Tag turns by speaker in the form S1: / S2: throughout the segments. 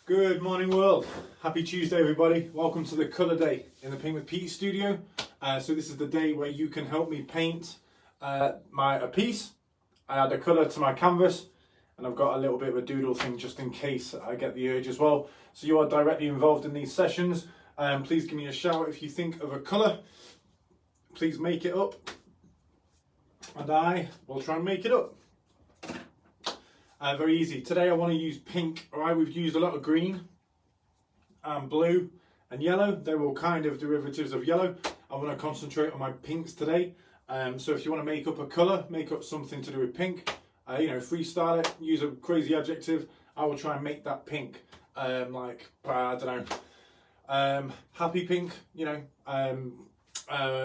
S1: Good morning world. Happy Tuesday everybody. Welcome to the colour day in the Paint with Pete studio. So this is the day where you can help me paint a piece. I add a colour to my canvas and I've got a little bit of a doodle thing just in case I get the urge as well. So you are directly involved in these sessions. Please give me a shout if you think of a colour. Please make it up and I will try and make it up. Very easy. Today I want to use pink. Alright, we've used a lot of green and blue and yellow. They're all kind of derivatives of yellow. I want to concentrate on my pinks today. So if you want to make up a colour, make up something to do with pink, freestyle it, use a crazy adjective. I will try and make that pink. I don't know, happy pink,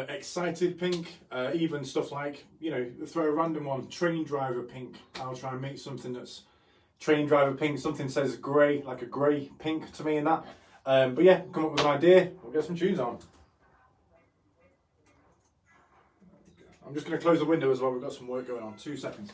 S1: excited pink, even stuff like, throw a random one, train driver pink. I'll try and make something that's train driver pink, something says grey, like a grey pink to me in that. But yeah, come up with an idea, we'll get some tunes on. I'm just going to close the window as well, we've got some work going on, 2 seconds.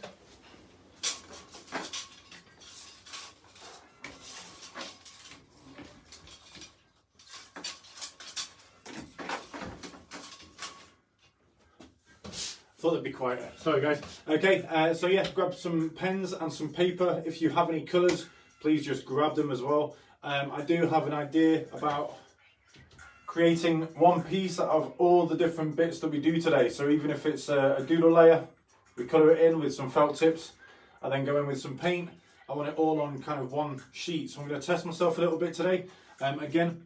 S1: Thought it'd be quieter. Sorry guys. Okay, so yeah, grab some pens and some paper. If you have any colours, please just grab them as well. I do have an idea about creating one piece out of all the different bits that we do today. So even if it's a doodle layer, we colour it in with some felt tips. I then go in with some paint. I want it all on kind of one sheet. So I'm going to test myself a little bit today. Again,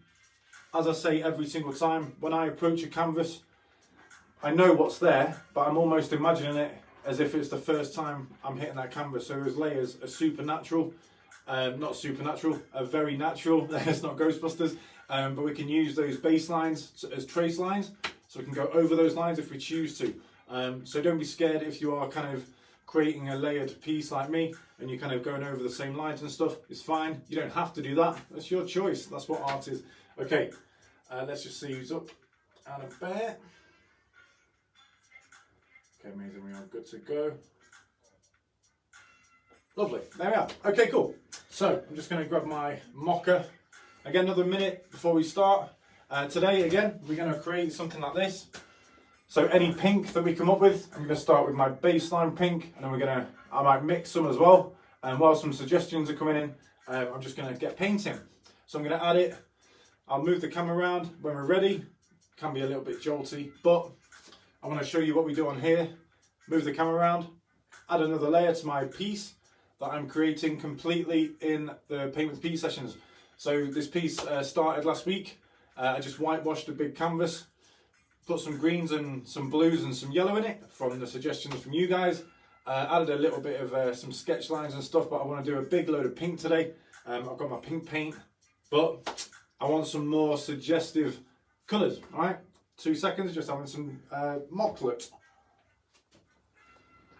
S1: as I say every single time, when I approach a canvas, I know what's there, but I'm almost imagining it as if it's the first time I'm hitting that canvas. So those layers are supernatural, not supernatural, very natural. It's not Ghostbusters, but we can use those base lines as trace lines, so we can go over those lines if we choose to. So don't be scared if you are kind of creating a layered piece like me, and you're kind of going over the same lines and stuff. It's fine. You don't have to do that. That's your choice. That's what art is. Okay, let's just see who's up and about. Okay, amazing, we are good to go. Lovely, there we are. Okay, cool. So, I'm just going to grab my mocha. Again, another minute before we start. Today, again, we're going to create something like this. So, any pink that we come up with, I'm going to start with my baseline pink, and then I might mix some as well. And while some suggestions are coming in, I'm just going to get painting. So, I'm going to add it. I'll move the camera around when we're ready. It can be a little bit jolty, but I want to show you what we do on here. Move the camera around, add another layer to my piece that I'm creating completely in the Paint with Pete sessions. So this piece started last week. I just whitewashed a big canvas, put some greens and some blues and some yellow in it from the suggestions from you guys. Added a little bit of some sketch lines and stuff, but I want to do a big load of pink today. I've got my pink paint, but I want some more suggestive colours, all right? 2 seconds, just having some mocklet.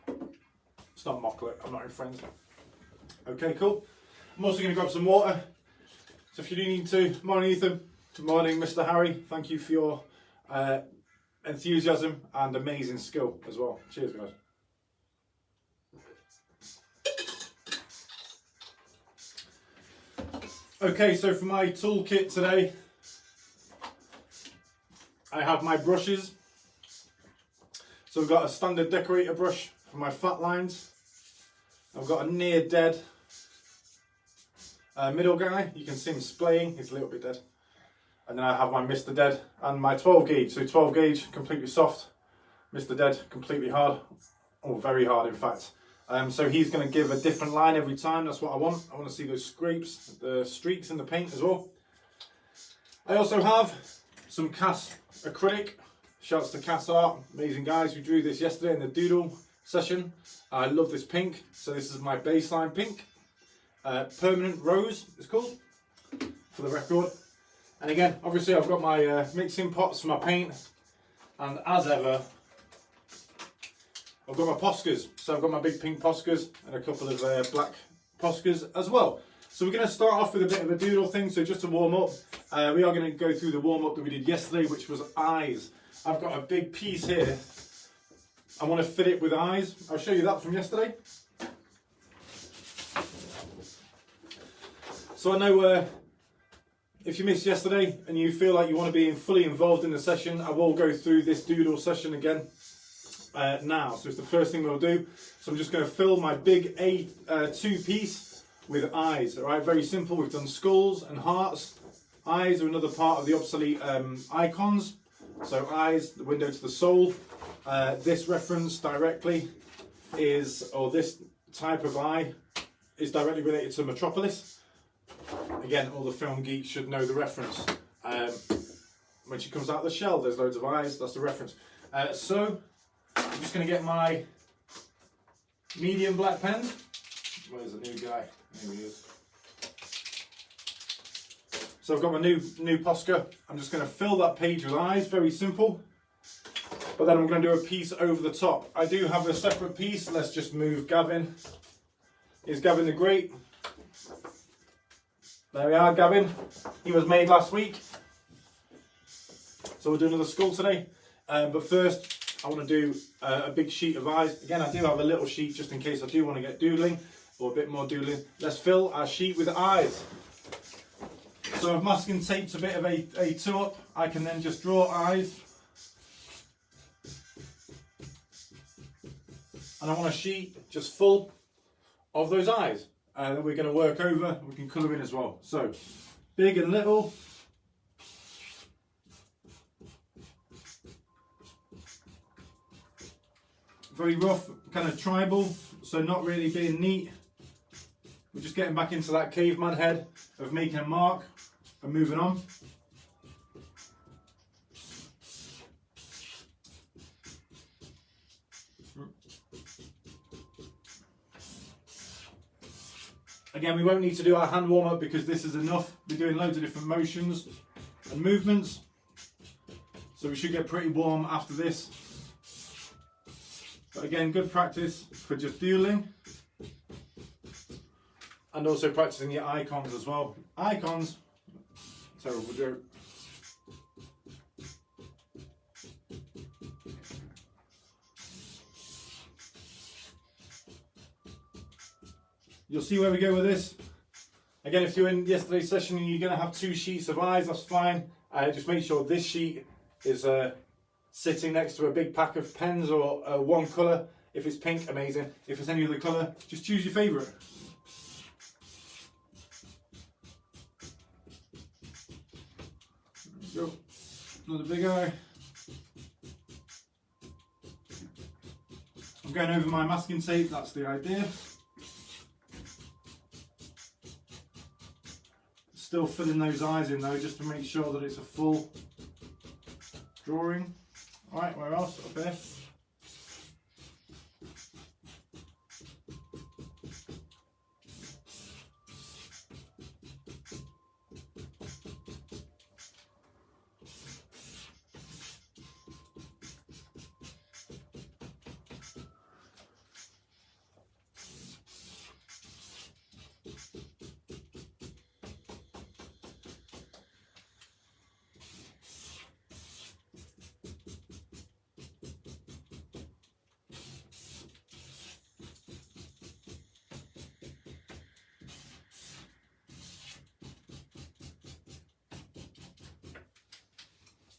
S1: It's not mocklet, I'm not in Friends. Okay, cool. I'm also going to grab some water. So if you do need to, morning Ethan, good morning Mr. Harry. Thank you for your enthusiasm and amazing skill as well. Cheers guys. Okay, so for my toolkit today, I have my brushes. So I've got a standard decorator brush for my fat lines. I've got a near dead middle guy. You can see him splaying, he's a little bit dead. And then I have my Mr. Dead and my 12 gauge. So 12 gauge, completely soft. Mr. Dead, completely hard. Or very hard in fact. So he's going to give a different line every time. That's what I want. I want to see those scrapes, the streaks in the paint as well. I also have some cast acrylic. Shouts to Cast Art, amazing guys who drew this yesterday in the doodle session. I love this pink, so this is my baseline pink. Permanent Rose it's called, for the record. And again, obviously I've got my mixing pots for my paint, and as ever, I've got my Poscas. So I've got my big pink Poscas and a couple of black Poscas as well. So we're going to start off with a bit of a doodle thing, so just to warm up. We are going to go through the warm up that we did yesterday, which was eyes. I've got a big piece here. I want to fit it with eyes. I'll show you that from yesterday. So I know if you missed yesterday and you feel like you want to be fully involved in the session, I will go through this doodle session again now. So it's the first thing we'll do. So I'm just going to fill my big A2 piece with eyes. All right, very simple. We've done skulls and hearts. Eyes are another part of the obsolete icons. So eyes, the window to the soul. This reference directly is, or this type of eye is directly related to Metropolis. Again, all the film geeks should know the reference. When she comes out of the shell, there's loads of eyes. That's the reference. So I'm just going to get my medium black pen. Where's the new guy? Here he is. So I've got my new Posca. I'm just going to fill that page with eyes. Very simple. But then I'm going to do a piece over the top. I do have a separate piece. Let's just move Gavin. Here's Gavin the Great. There we are, Gavin. He was made last week. So we'll do another skull today. But first, I want to do a big sheet of eyes. Again, I do have a little sheet just in case I do want to get doodling or a bit more doodling. Let's fill our sheet with eyes. So I've masking taped a bit of A2 up. I can then just draw eyes. And I want a sheet just full of those eyes. That we're going to work over. We can colour in as well. So, big and little. Very rough, kind of tribal. So not really being neat. We're just getting back into that caveman head of making a mark and moving on. Again, we won't need to do our hand warm up because this is enough. We're doing loads of different motions and movements. So we should get pretty warm after this. But again, good practice for just doodling. And also practicing your icons as well. Icons, terrible joke. You'll see where we go with this. Again, if you're in yesterday's session and you're going to have 2 sheets of eyes, that's fine. Just make sure this sheet is sitting next to a big pack of pens or one colour. If it's pink, amazing. If it's any other colour, just choose your favourite. There we go. Another big eye. I'm going over my masking tape, that's the idea. Still filling those eyes in though, just to make sure that it's a full drawing. Alright, where else? Up here.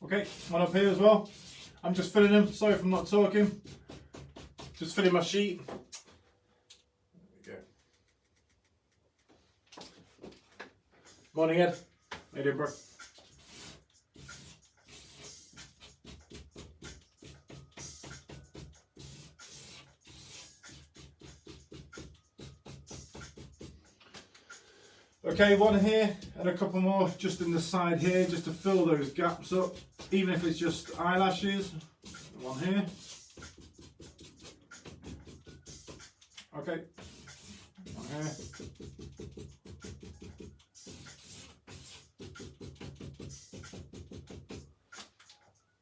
S1: Okay, one up here as well. I'm just filling them. Sorry if I'm not talking. Just filling my sheet. There we go. Morning, Ed. How you doing, bro? Okay, one here and a couple more just in the side here, just to fill those gaps up, even if it's just eyelashes. One here. Okay, one here.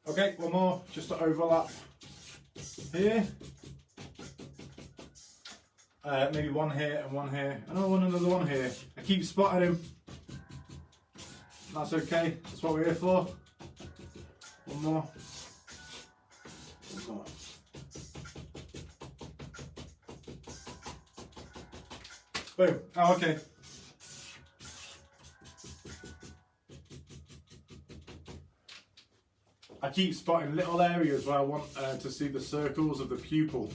S1: Okay, one more just to overlap here. Maybe one here and one here. I want another one here. I keep spotting him. That's okay. That's what we're here for. One more. One more. Boom. Oh, okay. I keep spotting little areas where I want to see the circles of the pupil.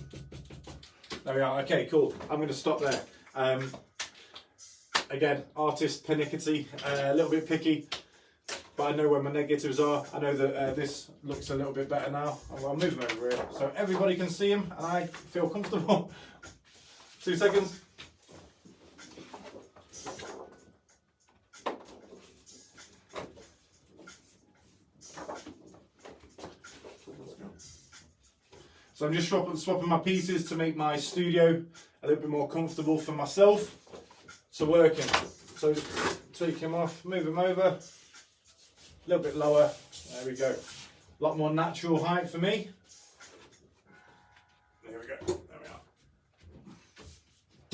S1: There we are. Okay, cool. I'm going to stop there. Again, artist pernickety, a little bit picky, but I know where my negatives are. I know that this looks a little bit better now. I'll move them over here so everybody can see them and I feel comfortable. 2 seconds. So I'm just swapping my pieces to make my studio a little bit more comfortable for myself to work in. So tweak him off, move him over, a little bit lower, there we go. A lot more natural height for me. There we go, there we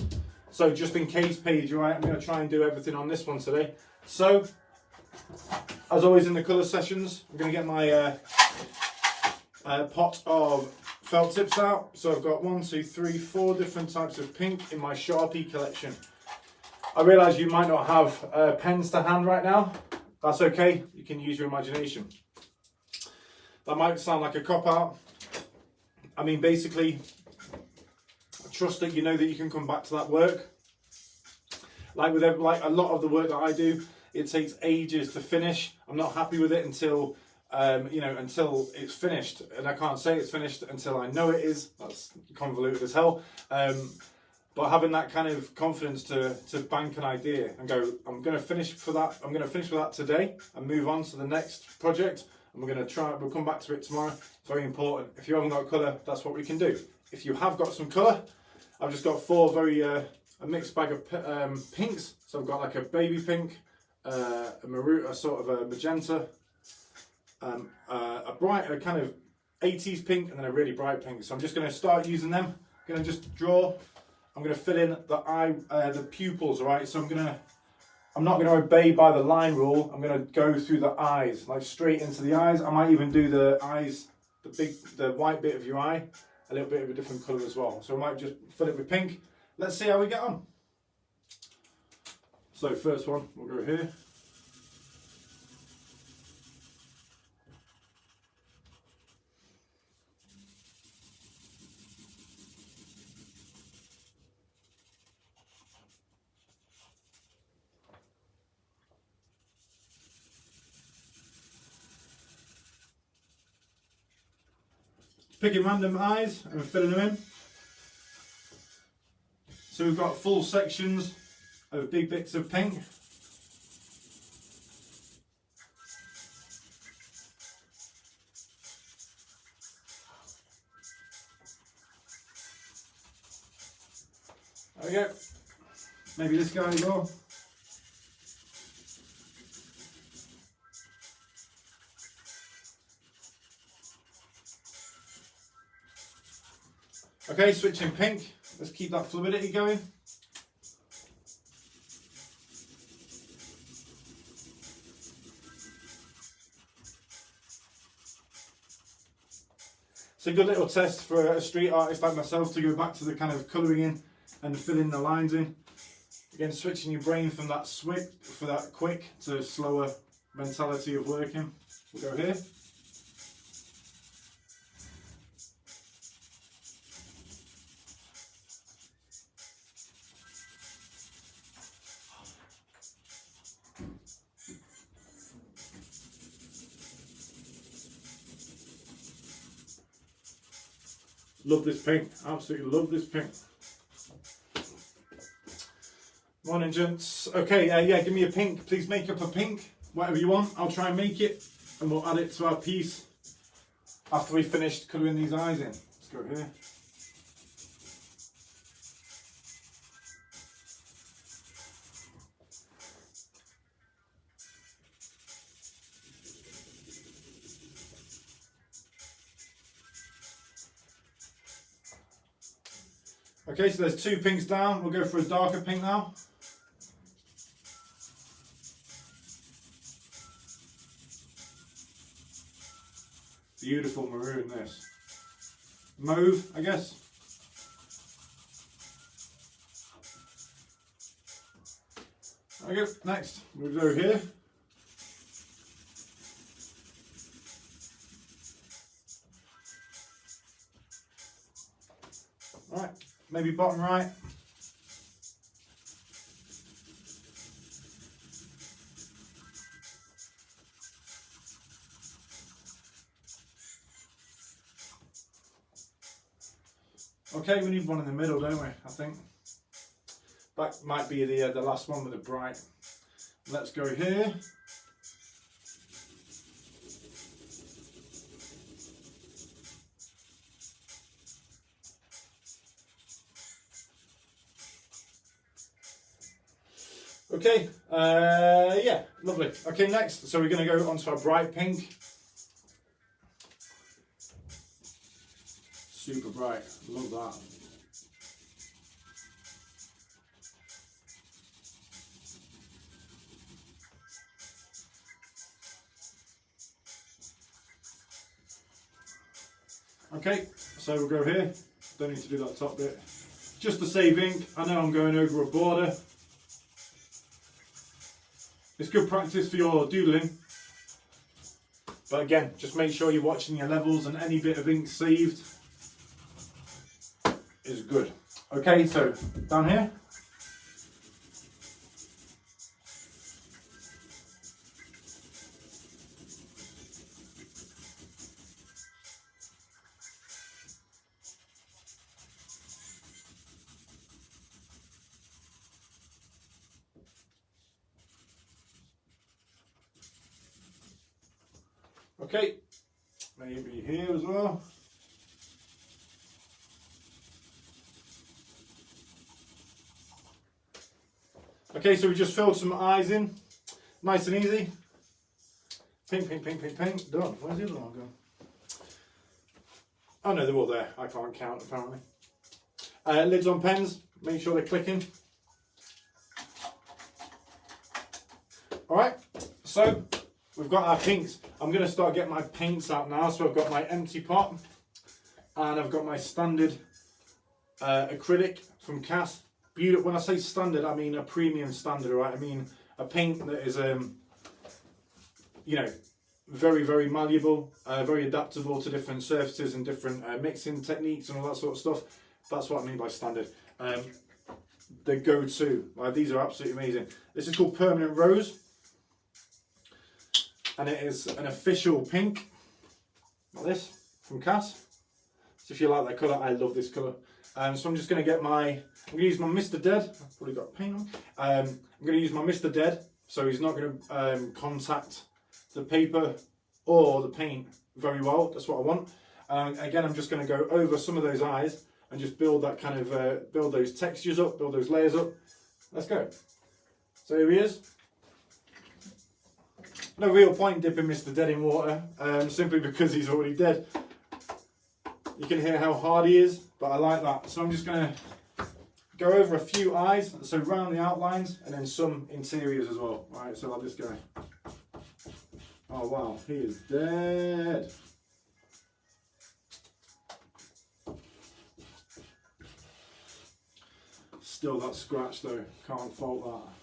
S1: are. So just in case page, right, I'm going to try and do everything on this one today. So, as always in the colour sessions, I'm going to get my pot of felt tips out. So I've got 1, 2, 3, 4 different types of pink in my Sharpie collection. I realise you might not have pens to hand right now. That's okay, you can use your imagination. That might sound like a cop-out. I mean, basically, trust that you know that you can come back to that work. Like with a lot of the work that I do, it takes ages to finish. I'm not happy with it until until it's finished, and I can't say it's finished until I know it is. That's convoluted as hell. But having that kind of confidence to bank an idea and go, I'm going to finish for that. I'm going to finish with that today and move on to the next project. And we're going to try. We'll come back to it tomorrow. Very important. If you haven't got colour, that's what we can do. If you have got some colour, I've just got 4 very a mixed bag of pinks. So I've got like a baby pink, a maroon, a sort of a magenta. A bright, a kind of 80s pink, and then a really bright pink. So I'm just going to start using them. I'm going to just draw. I'm going to fill in the pupils, right? So I'm not going to obey by the line rule. I'm going to go through the eyes, like straight into the eyes. I might even do the eyes, the white bit of your eye, a little bit of a different colour as well. So I might just fill it with pink. Let's see how we get on. So first one, we'll go here. Picking random eyes and filling them in. So we've got full sections of big bits of pink. There we go. Maybe this guy as well. Okay, switching pink. Let's keep that fluidity going. It's a good little test for a street artist like myself to go back to the kind of colouring in and filling the lines in. Again, switching your brain from that quick to slower mentality of working. We'll go here. Love this pink, absolutely love this pink. Morning gents. Okay, yeah, give me a pink. Please make up a pink, whatever you want. I'll try and make it and we'll add it to our piece after we've finished colouring these eyes in. Let's go here. Okay, so there's 2 pinks down. We'll go for a darker pink now. Beautiful maroon, this. Mauve, I guess. There we go. Next, move over here. maybe bottom right. Okay, we need one in the middle, don't we? I think that might be the last one with the bright. Let's go here. Okay, yeah, lovely. Okay, next, so we're going to go onto our bright pink. Super bright, love that. Okay, so we'll go here. Don't need to do that top bit. Just to save ink, I know I'm going over a border. It's good practice for your doodling. But again, just make sure you're watching your levels and any bit of ink saved is good. Okay, so down here. Okay, maybe here as well. Okay, so we just filled some eyes in, nice and easy. Pink, pink, pink, pink, pink, done. Where's the other one gone? Oh no, they're all there. I can't count apparently. Lids on pens, make sure they're clicking. Alright, so we've got our pinks. I'm going to start getting my paints out now. So I've got my empty pot and I've got my standard acrylic from Cass. Beautiful. When I say standard, I mean a premium standard, right? I mean a paint that is, you know, very, very malleable, very adaptable to different surfaces and different mixing techniques and all that sort of stuff. That's what I mean by standard. The go-to. These are absolutely amazing. This is called Permanent Rose. And it is an official pink, like this, from Cass. So if you like that colour, I love this colour. So I'm just going to get I'm going to use my Mr. Dead. I've probably got paint on. I'm going to use my Mr. Dead, so he's not going to contact the paper or the paint very well. That's what I want. Again, I'm just going to go over some of those eyes and just build that kind of, build those textures up, build those layers up. Let's go. So here he is. No real point dipping Mr. Dead in water, simply because he's already dead. You can hear how hard he is, but I like that. So I'm just going to go over a few eyes, so round the outlines, and then some interiors as well. Right, so like this guy. Oh wow, he is dead. Still that scratch though, can't fault that.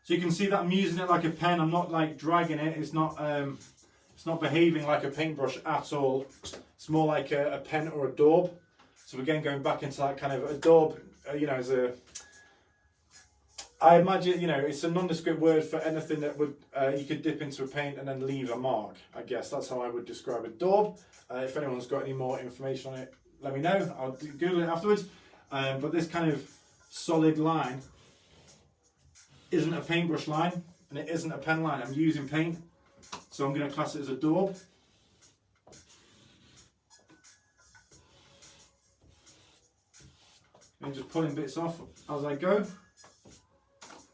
S1: So you can see that I'm using it like a pen. I'm not like dragging it. It's not behaving like a paintbrush at all. It's more like a pen or a daub. So again, going back into that kind of a daub, you know, I imagine, you know, it's a nondescript word for anything that would you could dip into a paint and then leave a mark. I guess that's how I would describe a daub. If anyone's got any more information on it, let me know. I'll Google it afterwards. But this kind of solid line isn't a paintbrush line and it isn't a pen line. I'm using paint, so I'm going to class it as a daub. And just pulling bits off as I go.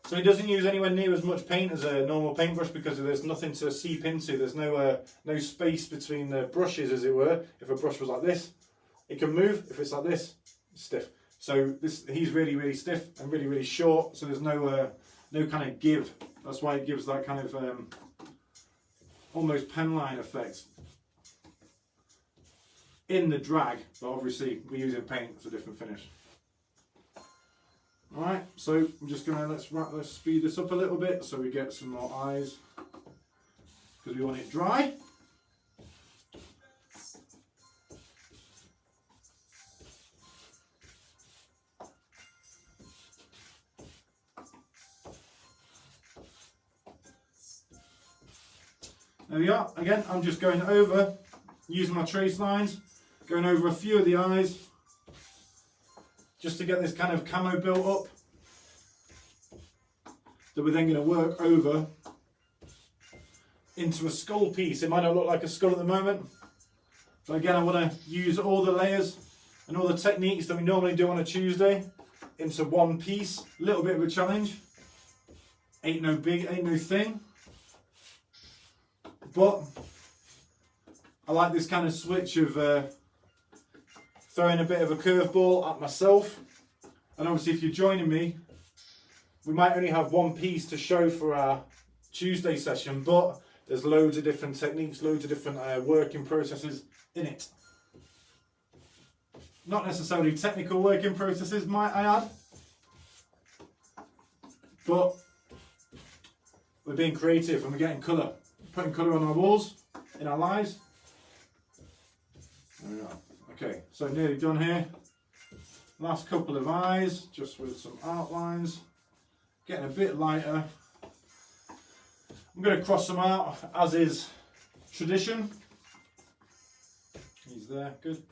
S1: So it doesn't use anywhere near as much paint as a normal paintbrush because there's nothing to seep into. There's no space between the brushes, as it were. If a brush was like this, it can move. If it's like this, it's stiff. So he's really, really stiff and really, really short. So there's no kind of give. That's why it gives that kind of almost pen line effect in the drag, but obviously we're using paint, it's a different finish. Alright, so I'm just gonna let's speed this up a little bit so we get some more eyes because we want it dry. There we are. Again, I'm just going over, using my trace lines, going over a few of the eyes, just to get this kind of camo built up, that we're then going to work over into a skull piece. It might not look like a skull at the moment, but again, I want to use all the layers and all the techniques that we normally do on a Tuesday into one piece. A little bit of a challenge. Ain't no thing. But I like this kind of switch of throwing a bit of a curveball at myself. And obviously if you're joining me, we might only have one piece to show for our Tuesday session, but there's loads of different techniques, loads of different working processes in it. Not necessarily technical working processes, might I add, but we're being creative and we're getting colour, putting colour on our walls, in our lives. There we go. Okay, so nearly done here. Last couple of eyes, just with some outlines, getting a bit lighter. I'm going to cross them out, as is tradition. He's there, good.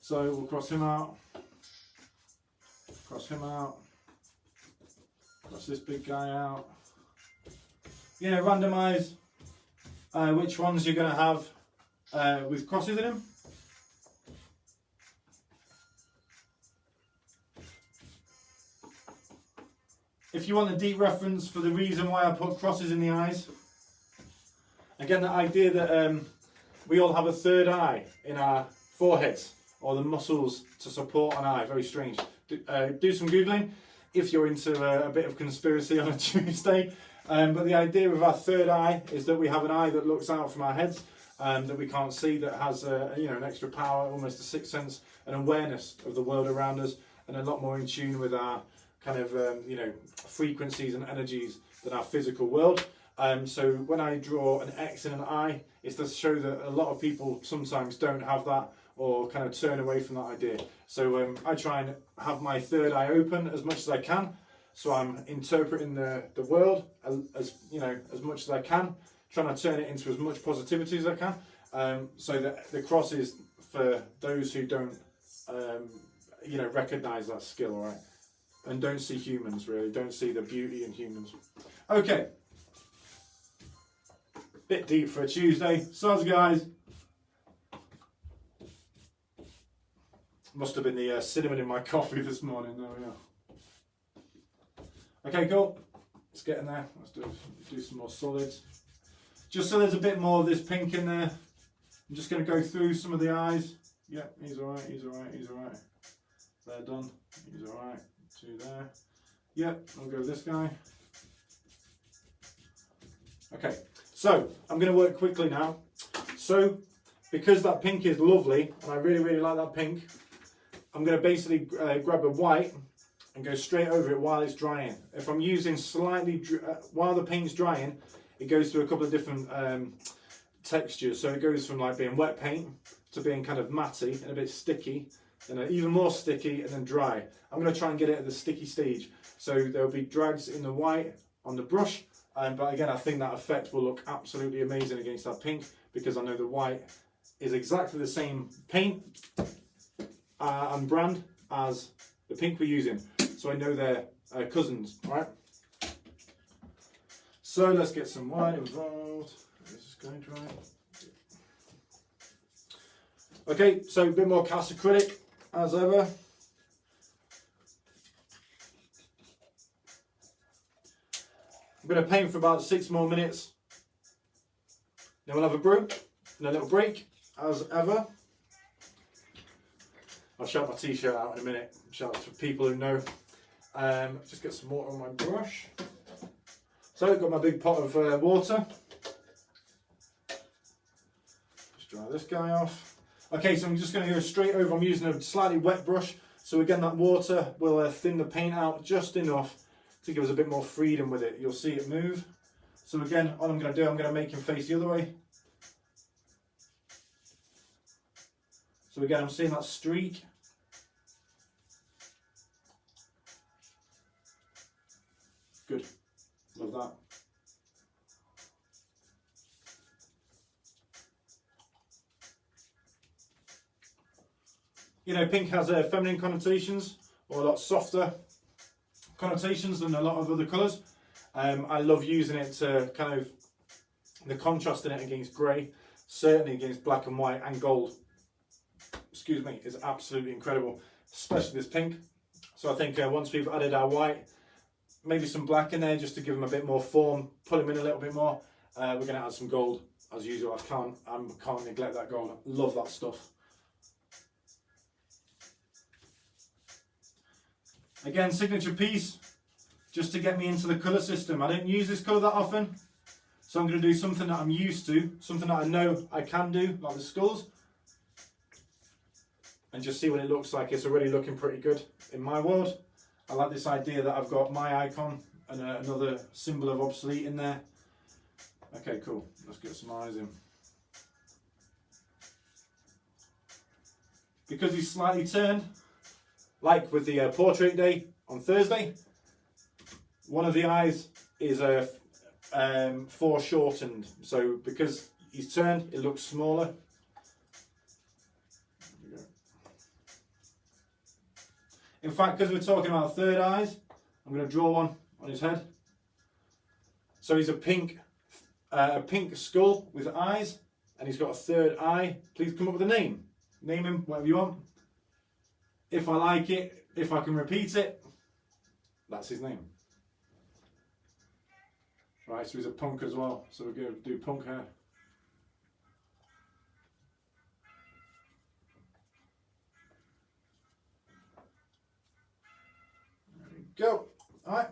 S1: So we'll cross him out, cross this big guy out. You know, randomise which ones you're going to have with crosses in them. If you want a deep reference for the reason why I put crosses in the eyes, again, the idea that we all have a third eye in our foreheads, or the muscles to support an eye. Very strange. Do some Googling if you're into a bit of conspiracy on a Tuesday. But the idea of our third eye is that we have an eye that looks out from our heads, that we can't see, that has an extra power, almost a sixth sense, an awareness of the world around us, and a lot more in tune with our kind of frequencies and energies than our physical world. So when I draw an X in an eye, it's to show that a lot of people sometimes don't have that, or kind of turn away from that idea. So I try and have my third eye open as much as I can. So I'm interpreting the world as much as I can, trying to turn it into as much positivity as I can. So that the cross is for those who don't, recognise that skill, all right, and don't see humans, really, don't see the beauty in humans. Okay, bit deep for a Tuesday. So guys. Must have been the cinnamon in my coffee this morning. There we are. Okay, cool. Let's get in there. Let's do some more solids. Just so there's a bit more of this pink in there, I'm just going to go through some of the eyes. Yeah, he's alright, he's alright, he's alright. They're done. He's alright. Two there. Yep, I'll go with this guy. Okay, so I'm going to work quickly now. So, because that pink is lovely, and I really, really like that pink, I'm going to basically grab a white and go straight over it while it's drying. If I'm using while the paint's drying, it goes through a couple of different textures. So it goes from like being wet paint to being kind of matty and a bit sticky, and even more sticky, and then dry. I'm going to try and get it at the sticky stage. So there'll be drags in the white on the brush, but again, I think that effect will look absolutely amazing against that pink, because I know the white is exactly the same paint and brand as the pink we're using, so I know they're cousins. All right, so let's get some white involved. This is going dry. Okay, so a bit more cast acrylic as ever. I'm going to paint for about 6 more minutes, then we'll have a brew and a little break as ever. I'll shout my t-shirt out in a minute. Shout out to people who know. Just get some water on my brush. So I've got my big pot of water. Just dry this guy off. Okay, so I'm just going to go straight over. I'm using a slightly wet brush. So again, that water will thin the paint out just enough to give us a bit more freedom with it. You'll see it move. So again, all I'm going to do, I'm going to make him face the other way. So again, I'm seeing that streak. Good. Love that. you know, pink has feminine connotations, or a lot softer connotations than a lot of other colours. I love using it to kind of, the contrast in it against grey, certainly against black and white and gold, excuse me, is absolutely incredible, especially this pink. So I think once we've added our white, maybe some black in there just to give them a bit more form, pull them in a little bit more, we're going to add some gold as usual. I can't neglect that gold. I love that stuff. Again, signature piece, just to get me into the colour system. I don't use this colour that often, so I'm going to do something that I'm used to, something that I know I can do, like the skulls, and just see what it looks like. It's already looking pretty good in my world. I like this idea that I've got my icon and another symbol of obsolete in there. Okay, cool. Let's get some eyes in. Because he's slightly turned, like with the portrait day on Thursday, one of the eyes is foreshortened. So because he's turned, it looks smaller. In fact, because we're talking about third eyes, I'm going to draw one on his head. So he's a pink skull with eyes, and he's got a third eye. Please come up with a name. Name him whatever you want. If I like it, if I can repeat it, that's his name. Right, so he's a punk as well. So we're going to do punk hair. There we go. All right.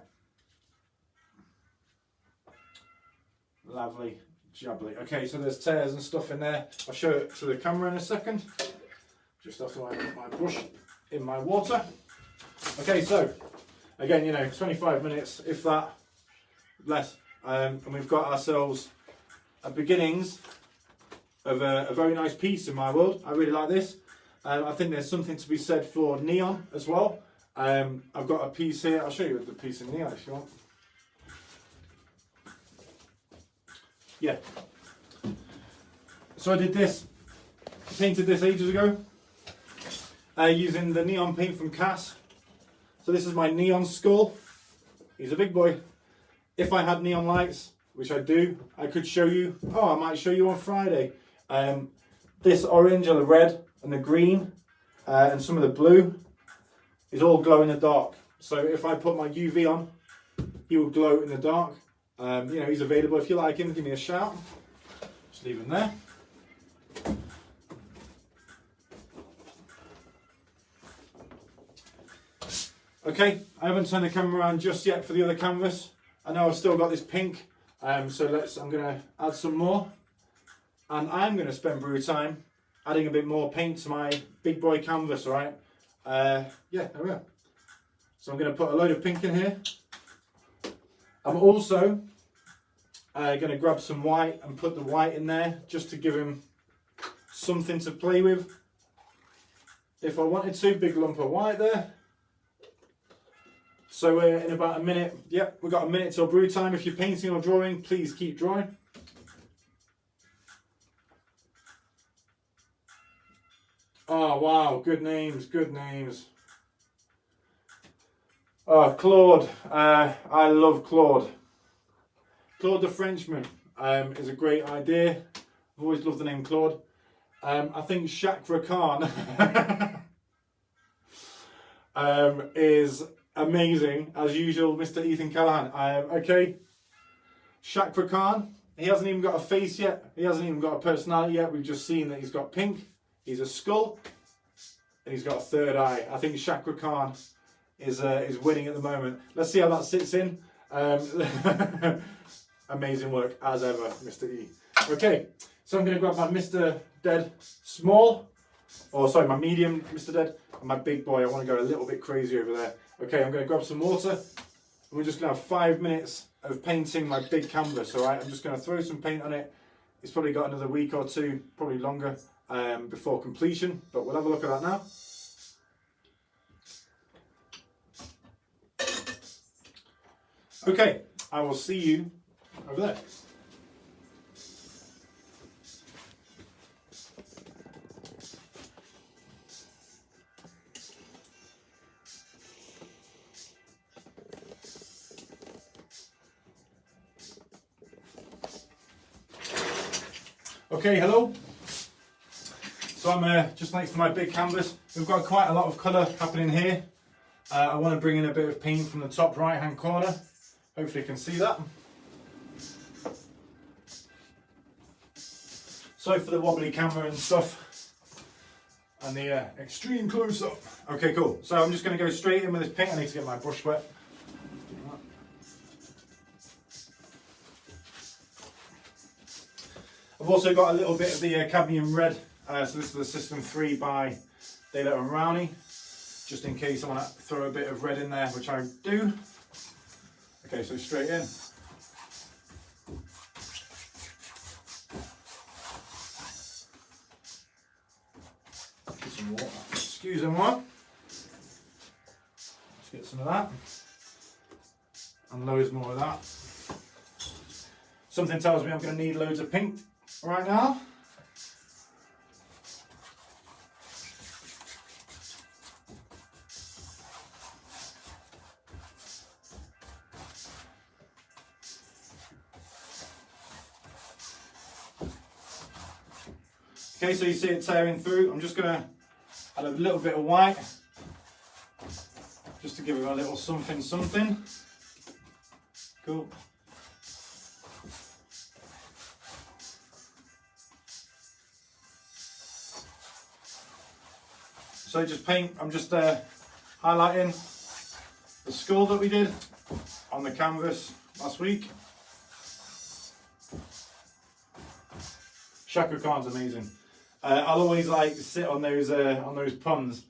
S1: Lovely, jubbly. Okay, so there's tears and stuff in there. I'll show it to the camera in a second. Just after I put my brush in my water. Okay, so again, you know, 25 minutes, if that, less. And we've got ourselves a beginnings of a very nice piece in my world. I really like this. I think there's something to be said for neon as well. I've got a piece here. I'll show you the piece in neon if you want. Yeah. So I did this, painted this ages ago, using the neon paint from Cass. So this is my neon skull. He's a big boy. If I had neon lights, which I do, I could show you. Oh, I might show you on Friday. This orange and the red and the green and some of the blue is all glow in the dark. So if I put my UV on, he will glow in the dark. You know, he's available. If you like him, give me a shout. Just leave him there. Okay, I haven't turned the camera around just yet for the other canvas. I know I've still got this pink, so I'm going to add some more. And I'm going to spend brew time adding a bit more paint to my big boy canvas, all right? Yeah, there we go. So I'm going to put a load of pink in here. I'm also going to grab some white and put the white in there just to give him something to play with. If I wanted to, big lump of white there. So in about a minute, yep, we've got a minute till brew time. If you're painting or drawing, please keep drawing. Oh wow, good names, good names. Oh, Claude, I love Claude. Claude the Frenchman is a great idea. I've always loved the name Claude. I think Chakra Khan is amazing, as usual, Mr. Ethan Callahan. Okay, Chakra Khan, he hasn't even got a face yet. He hasn't even got a personality yet. We've just seen that he's got pink, he's a skull, and he's got a third eye. I think Chakra Khan is winning at the moment. Let's see how that sits in. Amazing work, as ever, Mr. E. Okay, so I'm going to grab my Mr. Dead Small, or sorry, my medium Mr. Dead, and my big boy. I want to go a little bit crazy over there. Okay, I'm going to grab some water, and we're just going to have 5 minutes of painting my big canvas, all right? I'm just going to throw some paint on it. It's probably got another week or two, probably longer, before completion, but we'll have a look at that now. Okay, I will see you over there. Okay, hello. So I'm just next to my big canvas. We've got quite a lot of colour happening here. I want to bring in a bit of paint from the top right hand corner. Hopefully you can see that. Sorry for the wobbly camera and stuff. And the extreme close up. Okay, cool. So I'm just going to go straight in with this paint. I need to get my brush wet. I've also got a little bit of the cadmium red. So this is the System 3 by Daylight and Rowney. Just in case I want to throw a bit of red in there, which I do. Okay, so straight in. Get some water. Excuse me, what? Let's get some of that. And loads more of that. Something tells me I'm going to need loads of pink right now. Okay, so you see it tearing through. I'm just going to add a little bit of white, just to give it a little something something. Cool. So just paint, I'm just highlighting the skull that we did on the canvas last week. Chakra card's amazing. I'll always like sit on those puns.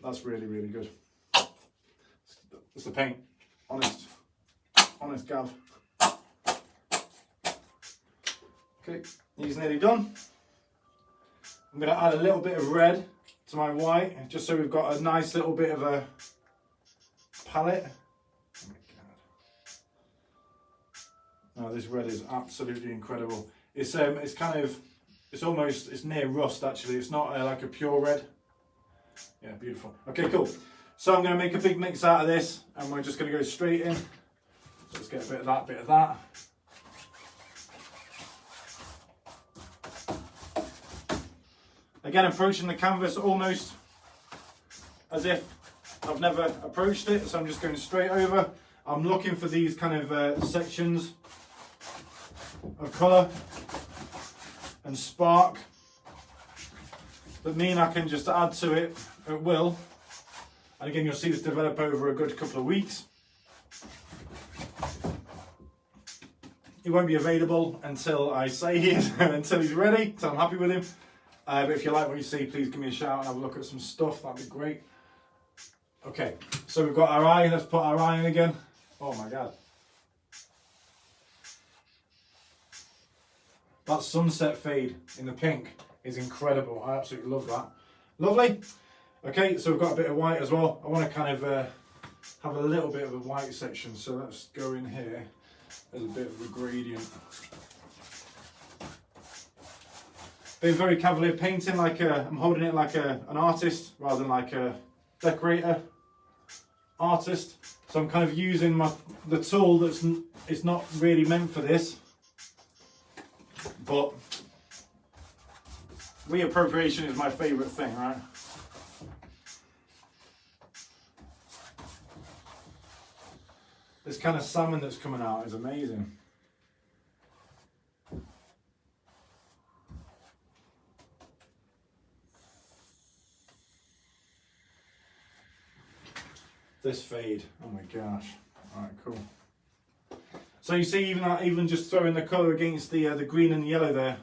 S1: That's really, really good. It's the paint, honest Gav. Okay, he's nearly done. I'm going to add a little bit of red to my white, just so we've got a nice little bit of a palette. Oh my god! Oh, this red is absolutely incredible. It's kind of, it's near rust actually. It's not like a pure red. Yeah, beautiful. Okay, cool. So I'm going to make a big mix out of this, and we're just going to go straight in. So let's get a bit of that, bit of that. Again, approaching the canvas almost as if I've never approached it, so I'm just going straight over. I'm looking for these kind of sections of colour and spark that mean I can just add to it at will. And again, you'll see this develop over a good couple of weeks. He won't be available until I say he is, until he's ready, so I'm happy with him. But if you like what you see, please give me a shout and have a look at some stuff, that'd be great. Okay, so we've got our eye, let's put our eye in again. Oh my god. That sunset fade in the pink is incredible. I absolutely love that. Lovely. Okay, so we've got a bit of white as well. I want to kind of have a little bit of a white section, so let's go in here as a bit of a gradient. Being very cavalier painting, like I'm holding it like an artist rather than like a decorator artist. So I'm kind of using the tool it's not really meant for this, but reappropriation is my favourite thing, right? This kind of salmon that's coming out is amazing. This fade, oh my gosh. Alright, cool. So you see, even just throwing the colour against the green and the yellow there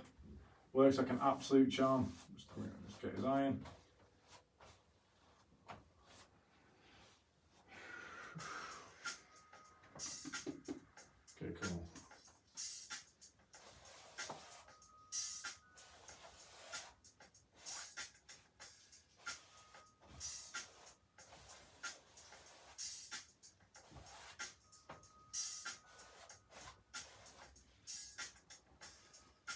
S1: works like an absolute charm. Just get his eye in. Okay, cool.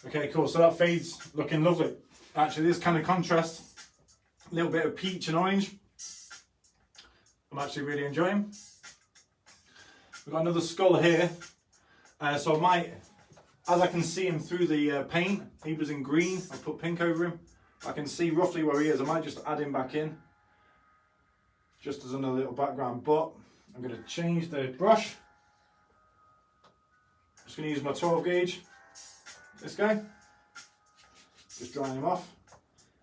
S1: Okay, cool. So that fade's looking lovely. Actually, this kind of contrast, a little bit of peach and orange, I'm actually really enjoying. We've got another skull here, so I might as I can see him through the paint, he was in green, I put pink over him. I can see roughly where he is. I might just add him back in, just as another little background, but I'm going to change the brush. Just going to use my 12 gauge, this guy, just drying him off.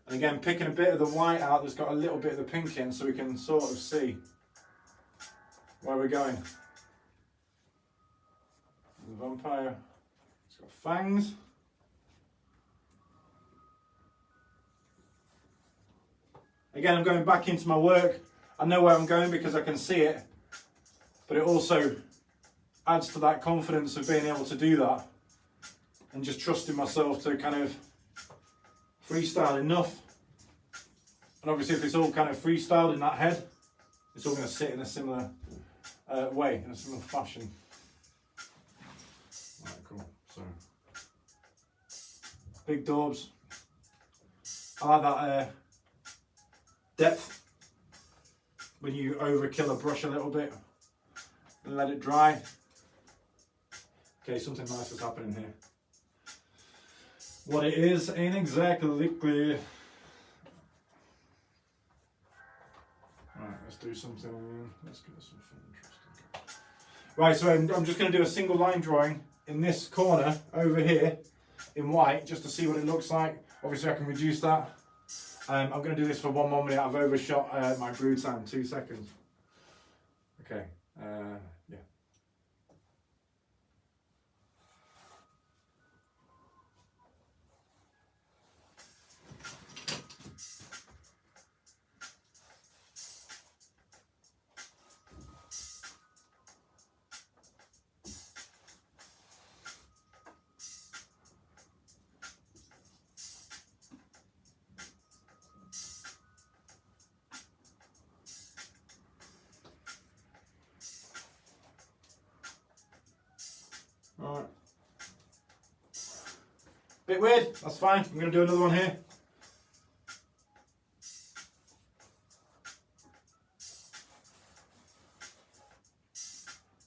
S1: And again, picking a bit of the white out that's got a little bit of the pink in, so we can sort of see where we're going. The vampire, it's got fangs. Again, I'm going back into my work. I know where I'm going because I can see it, but it also adds to that confidence of being able to do that and just trusting myself to kind of freestyle enough. And obviously if it's all kind of freestyled in that head, it's all going to sit in a similar way, in a similar fashion. Alright, cool. So, big daubs. I like that depth when you overkill a brush a little bit and let it dry. Okay, something nice is happening here. What it is ain't exactly clear. Right, let's do something. Let's get something interesting. Right, so I'm just going to do a single line drawing in this corner over here in white just to see what it looks like. Obviously I can reduce that. I'm going to do this for 1 more minute. I've overshot my brew time, 2 seconds. Okay, yeah. Alright. Bit weird, that's fine. I'm going to do another one here.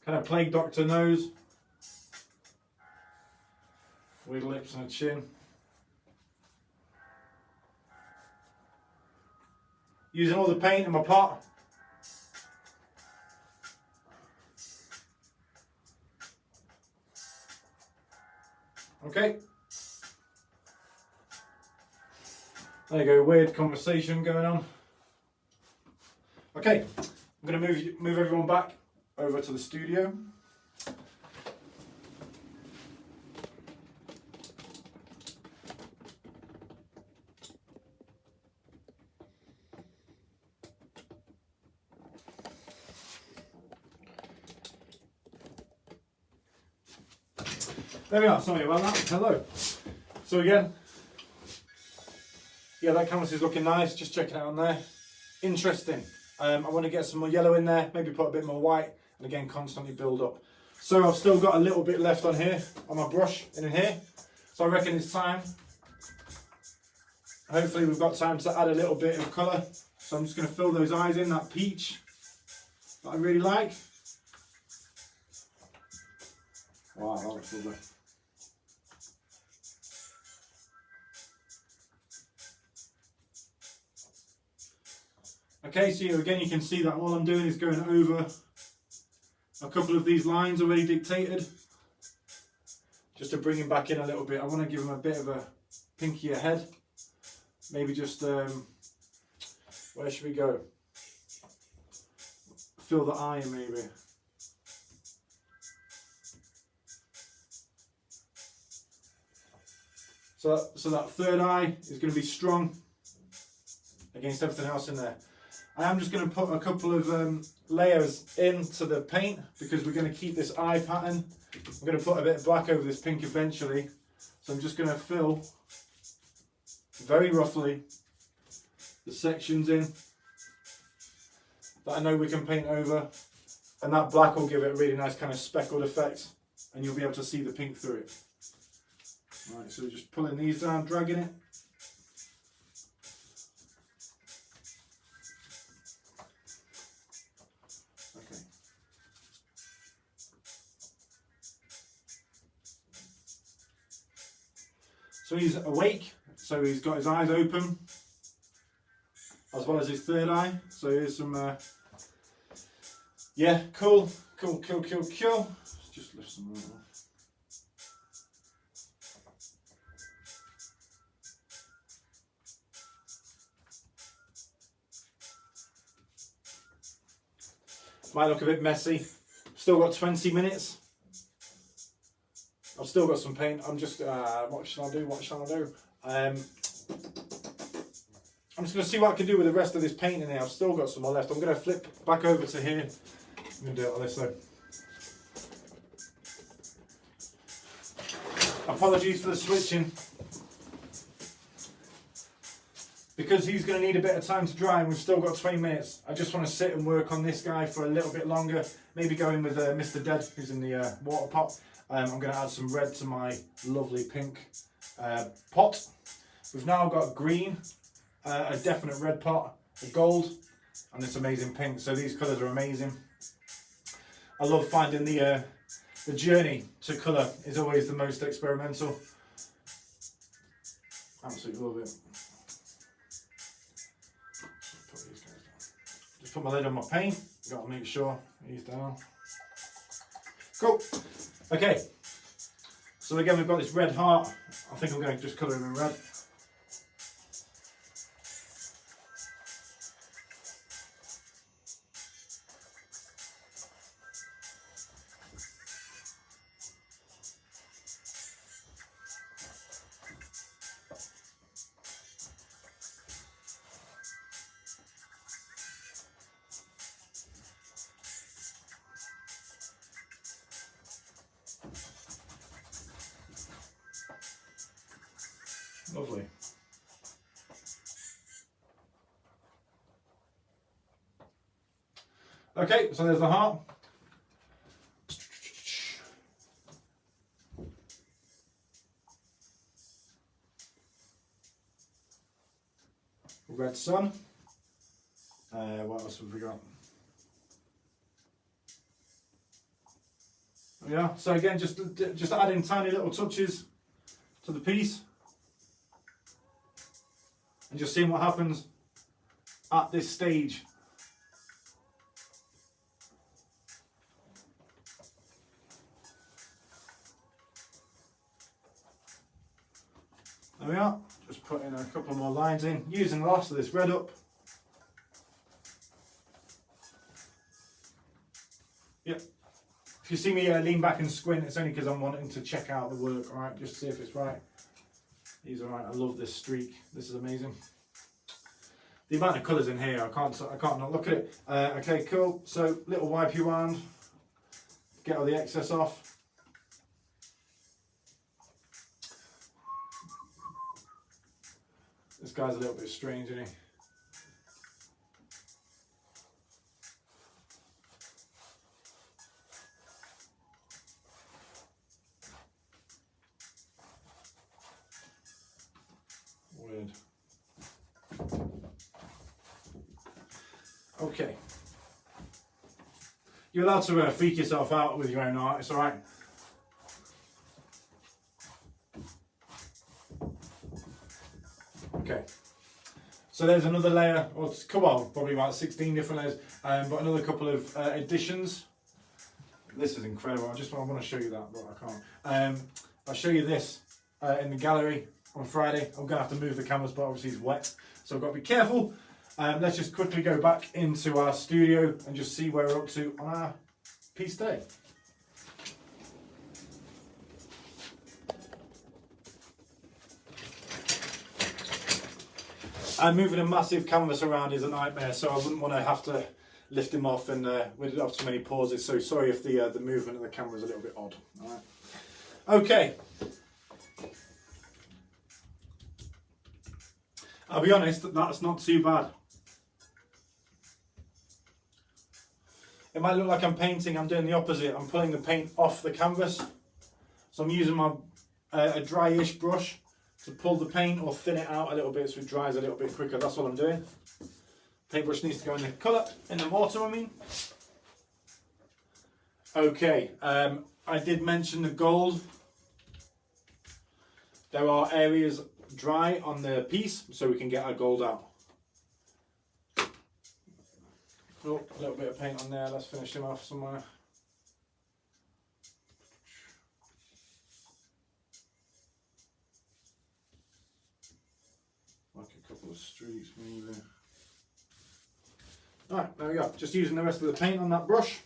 S1: Kind of plague doctor nose. Weird lips and a chin. Using all the paint in my pot. Okay. There you go, weird conversation going on. Okay, I'm going to move everyone back over to the studio. There we are, sorry about that. Hello. So again, yeah, that canvas is looking nice. Just checking it out on there. Interesting. I want to get some more yellow in there, maybe put a bit more white, and again, constantly build up. So I've still got a little bit left on here, on my brush in here. So I reckon it's time. Hopefully we've got time to add a little bit of colour. So I'm just going to fill those eyes in, that peach that I really like. Wow, that looks lovely. Okay, so again you can see that all I'm doing is going over a couple of these lines already dictated, just to bring him back in a little bit. I want to give him a bit of a pinkier head. Maybe just, where should we go? Fill the eye in maybe. So that third eye is going to be strong against everything else in there. I am just going to put a couple of layers into the paint because we're going to keep this eye pattern. I'm going to put a bit of black over this pink eventually. So I'm just going to fill very roughly the sections in that I know we can paint over, and that black will give it a really nice kind of speckled effect, and you'll be able to see the pink through it. Right, so just pulling these down, dragging it. Okay. So he's awake, so he's got his eyes open, as well as his third eye. So here's some, yeah, cool. Let's just lift some more. Might look a bit messy. Still got 20 minutes. I've still got some paint. I'm just, what shall I do? I'm just going to see what I can do with the rest of this paint in here. I've still got some more left. I'm going to flip back over to here. I'm going to do it like this though. Apologies for the switching. Because he's going to need a bit of time to dry and we've still got 20 minutes, I just want to sit and work on this guy for a little bit longer. Maybe go in with Mr. Dead, who's in the water pot. I'm going to add some red to my lovely pink pot. We've now got green, a definite red pot, a gold, and this amazing pink. So these colours are amazing. I love finding the journey to colour is always the most experimental. Absolutely love it. Just put my lid on my paint. Got to make sure he's down. Cool. Okay. So again, we've got this red heart. I think I'm going to just colour him in red. Lovely. Okay, so there's the heart. Red sun. What else have we got? Yeah, so again, just adding tiny little touches to the piece. And just seeing what happens at this stage. There we are. Just putting a couple more lines in, using the last of this red up. Yep. If you see me lean back and squint, it's only because I'm wanting to check out the work, alright, just to see if it's right. He's alright, I love this streak, this is amazing. The amount of colours in here, I can't not look at it. Okay, cool, so little wipey round, get all the excess off. This guy's a little bit strange, isn't he? Weird. Okay. You're allowed to freak yourself out with your own art, it's alright. Okay. So there's another layer, or probably about 16 different layers, but another couple of additions. This is incredible. I want to show you that, but I can't. I'll show you this in the gallery on Friday. I'm going to have to move the canvas, but obviously it's wet, so I've got to be careful. Let's just quickly go back into our studio and just see where we're up to on our piece today. And moving a massive canvas around is a nightmare, so I wouldn't want to have to lift him off and we didn't have too many pauses, so sorry if the movement of the camera is a little bit odd. All right. Okay. I'll be honest, that's not too bad. It might look like I'm painting, I'm doing the opposite. I'm pulling the paint off the canvas. So I'm using my a dry-ish brush to pull the paint or thin it out a little bit so it dries a little bit quicker. That's what I'm doing. Paintbrush needs to go in the colour, in the water I mean. Okay, I did mention the gold. there are areas dry on the piece so we can get our gold out. Oh, a little bit of paint on there, let's finish him off somewhere. Like a couple of streaks maybe. Alright, there we go. Just using the rest of the paint on that brush.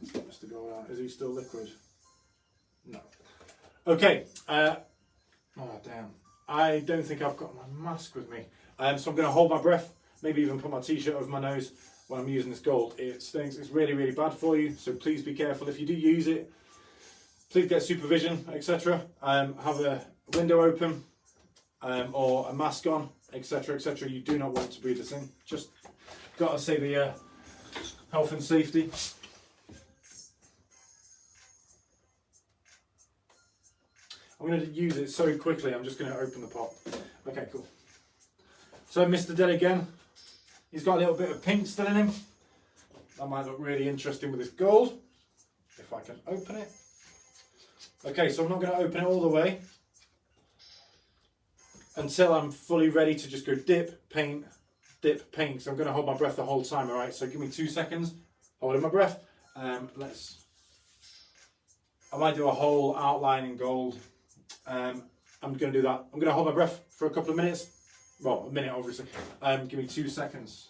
S1: Mr. Gold out. Is he still liquid? No. Okay. Oh damn. I don't think I've got my mask with me. So I'm going to hold my breath. Maybe even put my t-shirt over my nose when I'm using this gold. It stinks. It's really, really bad for you. So please be careful. If you do use it, please get supervision, etc. Have a window open or a mask on, etc., etc. You do not want to breathe this in. Just got to say the health and safety. I'm going to use it so quickly. I'm just going to open the pot. Okay, cool. So Mr. Dead again. He's got a little bit of pink still in him. That might look really interesting with this gold. If I can open it. Okay, so I'm not going to open it all the way until I'm fully ready to just go dip, paint, dip, paint. So I'm going to hold my breath the whole time, alright? So give me 2 seconds, holding my breath. I might do a whole outline in gold. I'm going to do that. I'm going to hold my breath for a couple of minutes. Well, a minute obviously. Give me 2 seconds.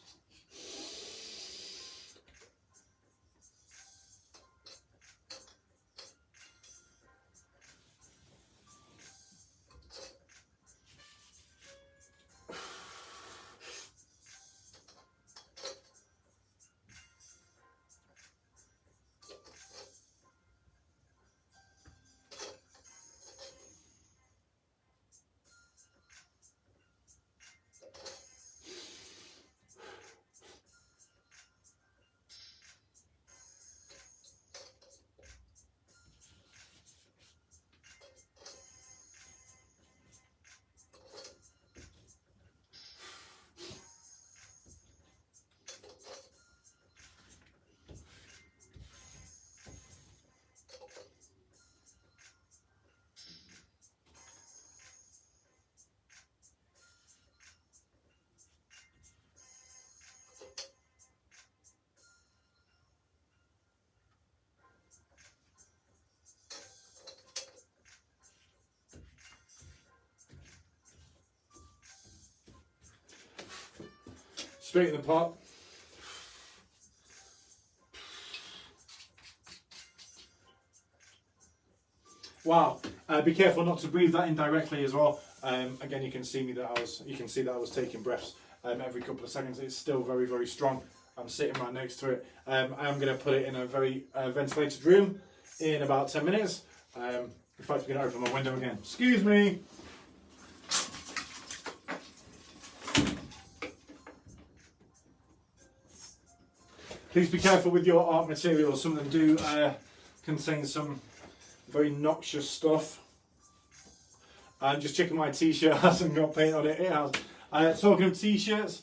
S1: Straight in the pot. Wow. Be careful not to breathe that in directly as well. Again, you can see that I was taking breaths every couple of seconds. It's still very, very strong. I'm sitting right next to it. I'm going to put it in a very ventilated room in about 10 minutes. In fact, I'm going to open my window again. Excuse me. Please be careful with your art materials. Some of them do contain some very noxious stuff. I'm just checking my t-shirt hasn't got paint on it. It has. Talking of t-shirts,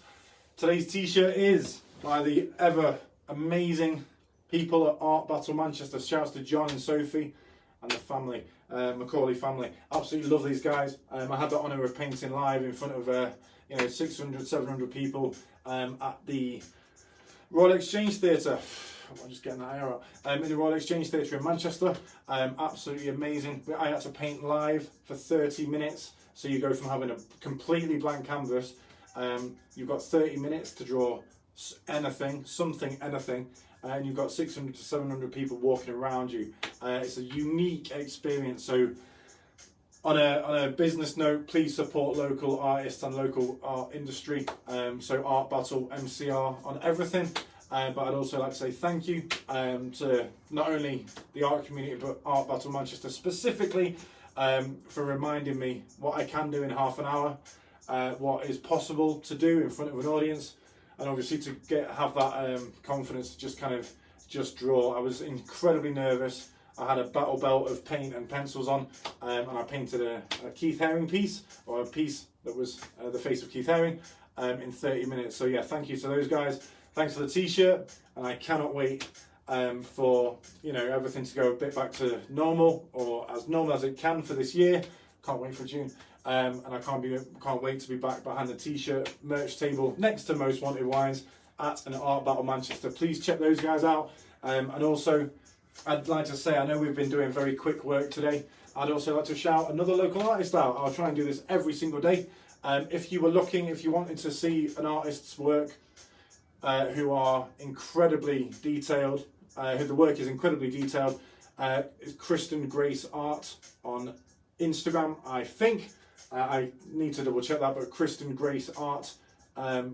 S1: today's t-shirt is by the ever amazing people at Art Battle Manchester. Shouts to John and Sophie and the family, Macaulay family. Absolutely love these guys. I had the honour of painting live in front of 600, 700 people at the Royal Exchange Theatre. I'm just getting that air out. In the Royal Exchange Theatre in Manchester. Absolutely amazing. I had to paint live for 30 minutes. So you go from having a completely blank canvas. You've got 30 minutes to draw anything, anything. And you've got 600 to 700 people walking around you. It's a unique experience. So on a business note, please support local artists and local art industry. So Art Battle, MCR on everything. But I'd also like to say thank you to not only the art community but Art Battle Manchester specifically for reminding me what I can do in half an hour, what is possible to do in front of an audience, and obviously to have that confidence to just draw. I was incredibly nervous. I had a battle belt of paint and pencils on, and I painted a Keith Haring piece, or a piece that was the face of Keith Haring, in 30 minutes. So yeah, thank you to those guys. Thanks for the t-shirt, and I cannot wait for everything to go a bit back to normal, or as normal as it can for this year. Can't wait for June, and I can't wait to be back behind the t-shirt merch table next to Most Wanted Wines at an Art Battle Manchester. Please check those guys out, and also I'd like to say, I know we've been doing very quick work today. I'd also like to shout another local artist out. I'll try and do this every single day. If you wanted to see an artist's work who are incredibly detailed, who the work is incredibly detailed, is Kristen Grace Art on Instagram, I think. I need to double check that, but Kristen Grace Art.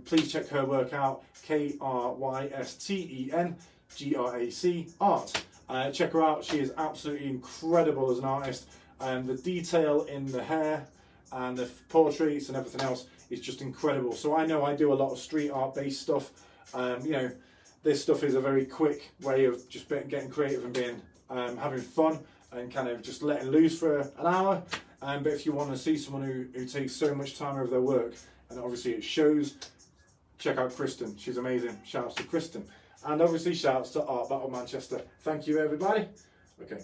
S1: Please check her work out, KRYSTENGRAC Art. Check her out, she is absolutely incredible as an artist. The detail in the hair and the portraits and everything else is just incredible. So I know I do a lot of street art based stuff. This stuff is a very quick way of just getting creative and being having fun and kind of just letting loose for an hour. But if you want to see someone who takes so much time over their work, and obviously it shows, check out Kristen. She's amazing. Shouts to Kristen. And obviously shouts to Art Battle Manchester. Thank you, everybody. Okay.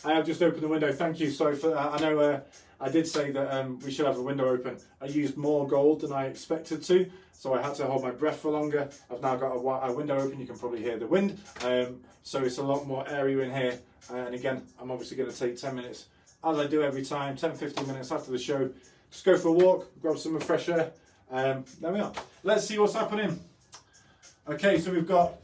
S1: I have just opened the window. Thank you. Sorry for that. I know I did say that we should have a window open. I used more gold than I expected to, so I had to hold my breath for longer. I've now got a window open. You can probably hear the wind. So it's a lot more airy in here. And again, I'm obviously going to take 10 minutes, as I do every time, 10-15 minutes after the show. Just go for a walk, grab some fresh air. There we are. Let's see what's happening. Okay, so we've got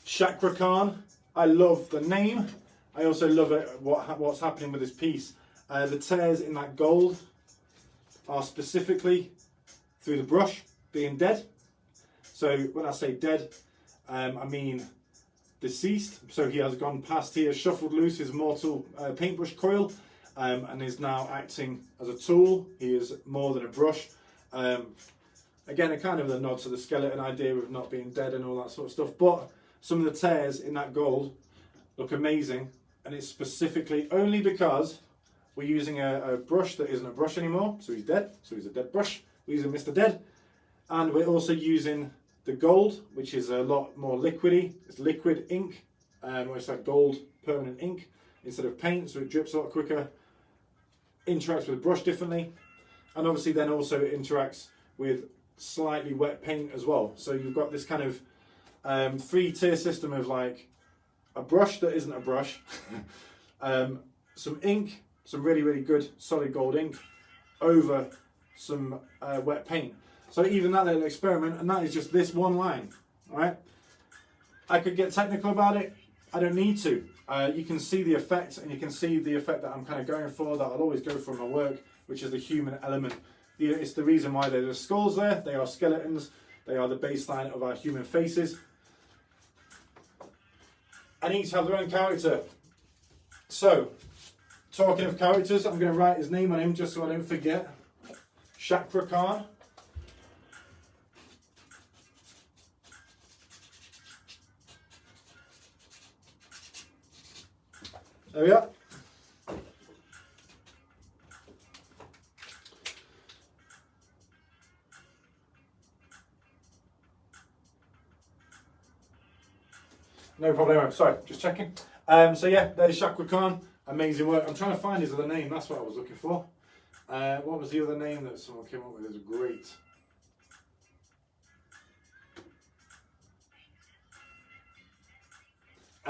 S1: Chakra. I love the name. I also love it what's happening with this piece. The tears in that gold are specifically through the brush being dead. So when I say dead, I mean deceased. So he has gone past, he has shuffled loose his mortal paintbrush coil. And is now acting as a tool. He is more than a brush. Again, a kind of a nod to the skeleton idea of not being dead and all that sort of stuff. But some of the tears in that gold look amazing, and it's specifically only because we're using a brush that isn't a brush anymore. So he's dead. So he's a dead brush. We're using Mr. Dead, and we're also using the gold, which is a lot more liquidy. It's liquid ink, or it's like gold permanent ink instead of paint, so it drips a lot quicker. Interacts with the brush differently, and obviously then also it interacts with slightly wet paint as well. So you've got this kind of 3-tier system of like a brush that isn't a brush, some ink, some really good solid gold ink over some wet paint. So even that little experiment, and that is just this one line. All right, I could get technical about it. I don't need to. You can see the effect, and you can see the effect that I'm kind of going for, that I'll always go for in my work, which is the human element. It's the reason why there's skulls there. They are skeletons. They are the baseline of our human faces. And each have their own character. So, talking of characters, I'm going to write his name on him just so I don't forget. Chakra. There we are. No problem. Sorry, just checking. So yeah, there's Chakra. Amazing work. I'm trying to find his other name. That's what I was looking for. What was the other name that someone came up with? It was great.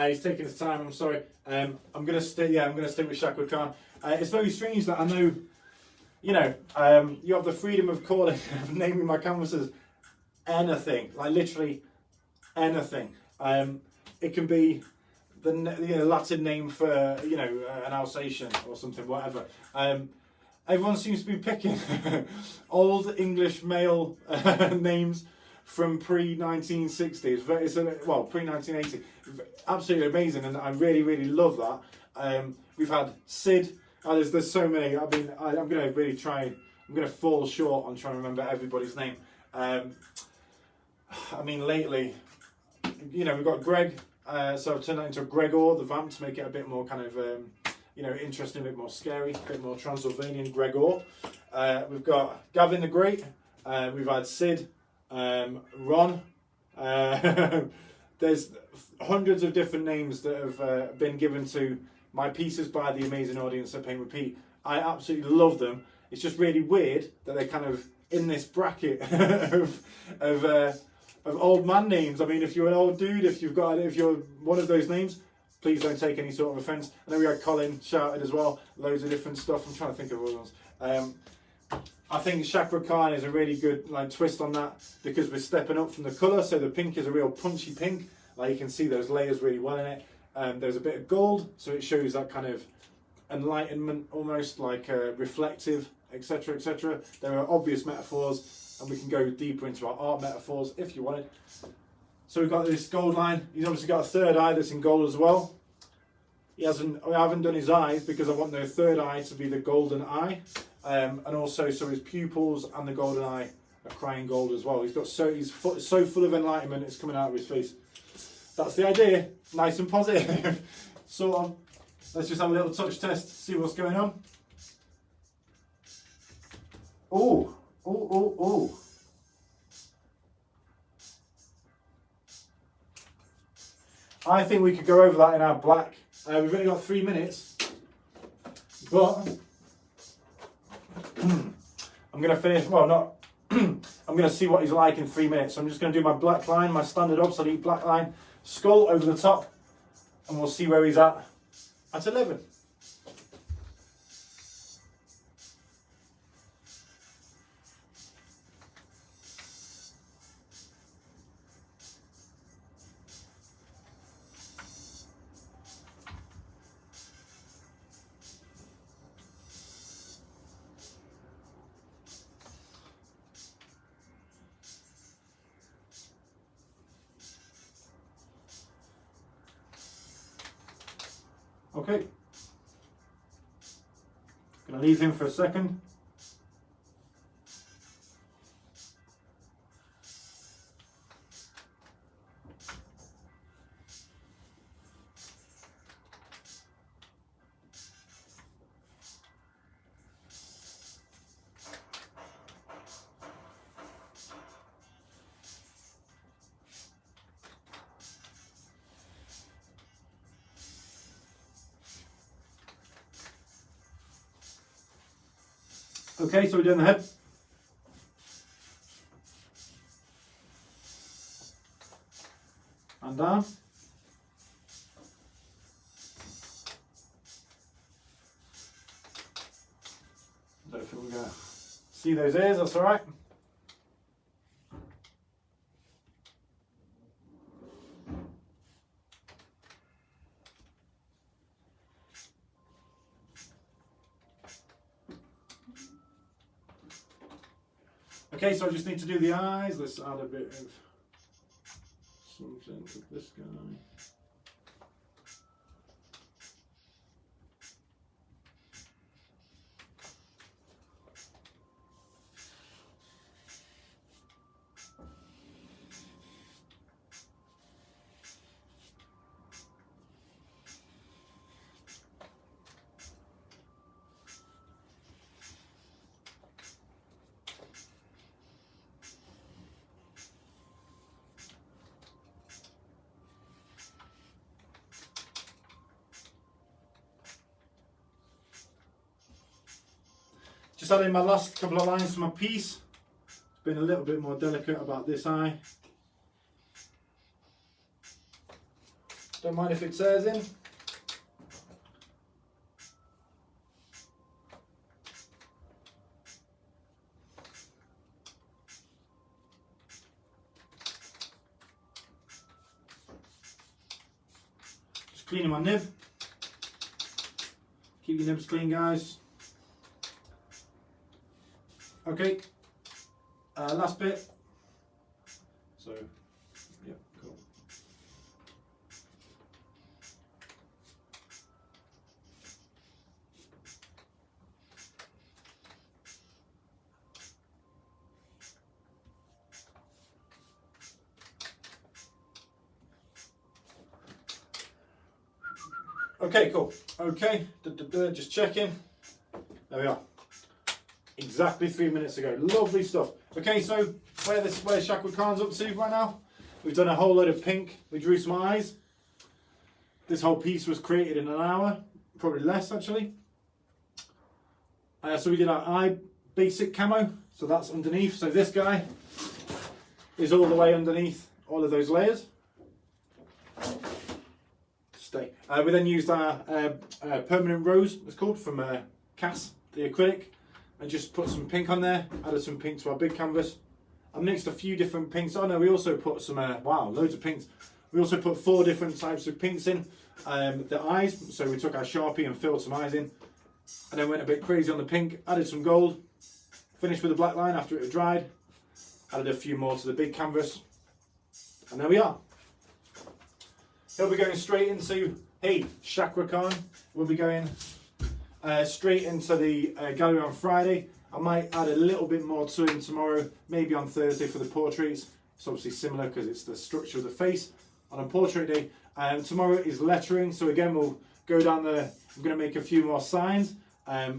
S1: He's taking his time. I'm sorry. I'm gonna stay. Yeah, I'm gonna stay with Chakra. It's very strange that I know. You have the freedom of calling, of naming my canvases anything, like literally anything. It can be the Latin name for an Alsatian or something, whatever. Everyone seems to be picking old English male names from pre-1960s. Pre-1980. Absolutely amazing, and I really love that. We've had Sid. There's so many. I mean, I'm going to really try. I'm going to fall short on trying to remember everybody's name. I mean, lately, we've got Greg. So I've turned that into a Gregor, the vamp, to make it a bit more kind of, interesting, a bit more scary, a bit more Transylvanian Gregor. We've got Gavin the Great. We've had Sid, Ron, There's hundreds of different names that have been given to my pieces by the amazing audience at Paint Repeat. I absolutely love them. It's just really weird that they're kind of in this bracket of old man names. I mean, if you're an old dude, if you're one of those names, please don't take any sort of offence. I know we had Colin shouted as well, loads of different stuff. I'm trying to think of other ones. I think Chakra Khan is a really good twist on that, because we're stepping up from the colour. So the pink is a real punchy pink. Like you can see those layers really well in it. There's a bit of gold, so it shows that kind of enlightenment, almost like reflective, etc., etc. There are obvious metaphors, and we can go deeper into our art metaphors if you want it. So we've got this gold line. He's obviously got a third eye that's in I haven't done his eyes because I want the third eye to be the golden eye, and also so his pupils and the golden eye are crying gold as well. He's so full of enlightenment, it's coming out of his face. That's the idea. Nice and positive. Sort of. Let's just have a little touch test, see what's going on. Oh, oh, oh, oh. I think we could go over that in our black. We've only got 3 minutes, but I'm going to finish, well not, I'm going to see what he's like in 3 minutes. So I'm just going to do my black line, my standard obsolete black line, skull over the top, and we'll see where he's at 11. Okay, gonna leave him for a second. Okay, so we're doing the head. And down. Don't think we're going to see those ears, that's all right. Okay, so I just need to do the eyes. Let's add a bit of something to this guy. Just adding my last couple of lines to my piece. Been a little bit more delicate about this eye. Don't mind if it tears in. Just cleaning my nib. Keep your nibs clean, guys. Okay, last bit. So, yeah, cool. Okay, cool. Okay, just checking. There we are. Exactly 3 minutes ago. Lovely stuff. Okay, so where Chakra Khan's up to right now? We've done a whole load of pink. We drew some eyes. This whole piece was created in an hour, probably less actually. So we did our eye basic camo, so that's underneath. So this guy is all the way underneath all of those layers. Stay. We then used our permanent rose, it's called, from Cass, the acrylic, and just put some pink on there, added some pink to our big canvas. I mixed a few different pinks. Oh no, we also put some, wow, loads of pinks. We also put 4 different types of pinks in. The eyes, so we took our Sharpie and filled some eyes in, and then went a bit crazy on the pink, added some gold, finished with a black line after it had dried, added a few more to the big canvas, and there we are. He'll be going straight into, hey, Chakra Khan, we'll be going straight into the gallery on Friday. I might add a little bit more to him tomorrow, maybe on Thursday for the portraits. It's obviously similar because it's the structure of the face on a portrait day. Tomorrow is lettering, so again we'll go down the, I'm going to make a few more signs.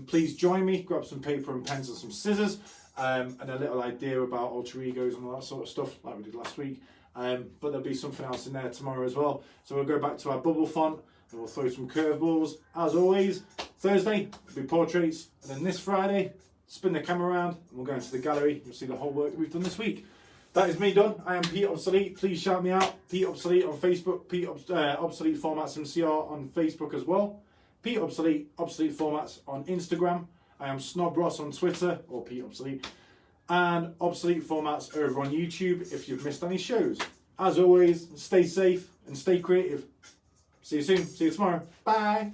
S1: Please join me, grab some paper and pens and some scissors, and a little idea about alter egos and all that sort of stuff like we did last week. But there'll be something else in there tomorrow as well. So we'll go back to our bubble font and we'll throw some curveballs. As always, Thursday will be portraits, and then this Friday, spin the camera around and we'll go into the gallery. You'll see the whole work that we've done this week. That is me done. I am Pete Obsolete. Please shout me out. Pete Obsolete on Facebook. Pete Obsolete Formats MCR on Facebook as well. Pete Obsolete, Obsolete Formats on Instagram. I am Snob Ross on Twitter, or Pete Obsolete. And Obsolete Formats over on YouTube if you've missed any shows. As always, stay safe and stay creative. See you soon. See you tomorrow. Bye.